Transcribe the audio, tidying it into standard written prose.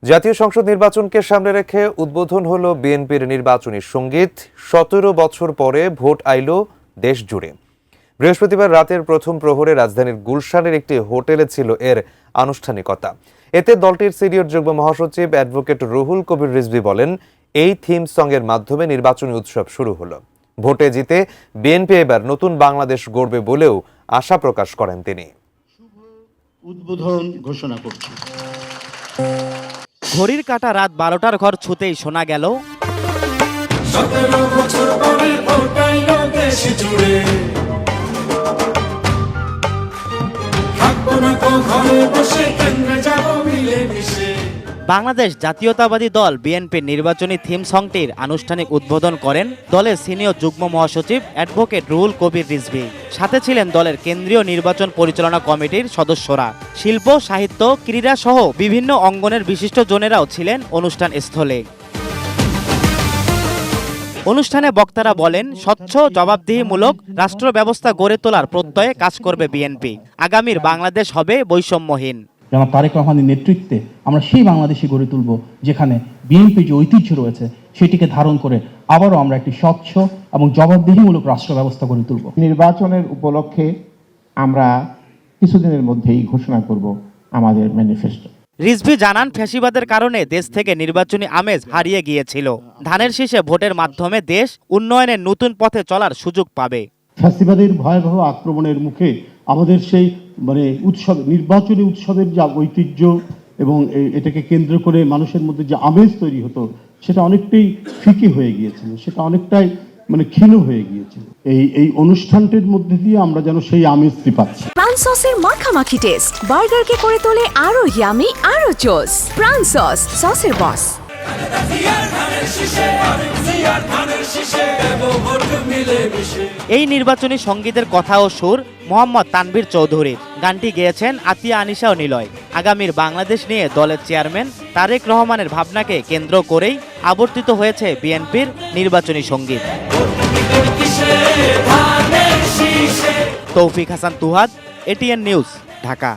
জাতীয় সংসদ নির্বাচনকে সামনে রেখে উদ্বোধন হলো বিএনপির নির্বাচনী সংগীত। ১৭ বছর পরে ভোট আইল দেশ জুড়ে। বৃহস্পতিবার রাতের প্রথম প্রহরে রাজধানীর গুলশানের একটি হোটেলে ছিল এর আনুষ্ঠানিকতা। এতে দলটির সিনিয়র যুগ্ম মহাসচিব অ্যাডভোকেট রুহুল কবির রিজভী বলেন, এই থিম সঙ্গের মাধ্যমে নির্বাচনী উৎসব শুরু হলো। ভোটে জিতে বিএনপি এবার নতুন বাংলাদেশ গড়বে বলেও আশা প্রকাশ করেন তিনি। উদ্বোধন ঘোষণা করছি। ঘড়ির কাঁটা রাত ১২টার ঘর ছুতেই শোনা গেল ১৭ বছর পরে ভোট আইলো দেশ জুড়ে। থাকবো না তো ঘরে বসে, কেন্দ্রে যাব মিলে মিশে। বাংলাদেশ জাতীয়তাবাদী দল বিএনপির নির্বাচনী থিম সংটির আনুষ্ঠানিক উদ্বোধন করেন দলের সিনিয়র যুগ্ম মহাসচিব অ্যাডভোকেট রুহুল কবির রিজভী। সাথে ছিলেন দলের কেন্দ্রীয় নির্বাচন পরিচালনা কমিটির সদস্যরা। শিল্প, সাহিত্য, ক্রীড়া সহ বিভিন্ন অঙ্গনের বিশিষ্টজনেরাও ছিলেন অনুষ্ঠান স্থলে। অনুষ্ঠানে বক্তারা বলেন, স্বচ্ছ, জবাবদিহিমূলক রাষ্ট্র ব্যবস্থা গড়ে তোলার প্রত্যয়ে কাজ করবে বিএনপি। আগামীর বাংলাদেশ হবে বৈষম্যহীন। জনাব তারেক রহমানের নেতৃত্বে আমরা সেই বাংলাদেশই গড়ে তুলব যেখানে বিএনপি যে ঐতিহ্য রয়েছে সেটিকে ধারণ করে আবারও আমরা একটি স্বচ্ছ এবং জবাবদিহিমূলক রাষ্ট্র ব্যবস্থা গড়ে তুলব। নির্বাচনের উপলক্ষে আমরা কিছুদিনের মধ্যেই ঘোষণা করব আমাদের ম্যানিফেস্টো। রিজভী জানান, ফ্যাসিবাদের কারণে দেশ থেকে নির্বাচনী আমেজ হারিয়ে গিয়েছিল। ধানের শীষে ভোটের মাধ্যমে দেশ উন্নয়নের নতুন পথে চলার সুযোগ পাবে। ফ্যাসিবাদের ভয়াবহ আক্রমণের মুখে আমাদের সেই উৎসব, নির্বাচনী উৎসবের যা ঐতিহ্য এবং এটাকে কেন্দ্র করে মানুষের মধ্যে যে আমেজ তৈরি হতো সেটা অনেকটাই ফিকে হয়ে গিয়েছিল, সেটা অনেকটাই ক্ষীণ হয়ে গিয়েছিল। এই অনুষ্ঠানটির মধ্যে দিয়ে আমরা যেন সেই আমেজটি পাচ্ছি। প্রাণ সসের মাখামাখি টেস্ট বার্গারকে করে তোলে আরো ইয়ামি, আরো জোস। প্রাণ সস, সসের বস। এই নির্বাচনী সংগীতের কথা ও সুর মোহাম্মদ তানভীর চৌধুরী। গানটি গেয়েছেন আতিয়া, আনিশা ও নিলয়। আগামীর বাংলাদেশ নিয়ে দলের চেয়ারম্যান তারেক রহমানের ভাবনাকে কেন্দ্র করেই আবর্তিত হয়েছে বিএনপির নির্বাচনী সংগীত। তৌফিক হাসান তুহাদ, এটিএন নিউজ, ঢাকা।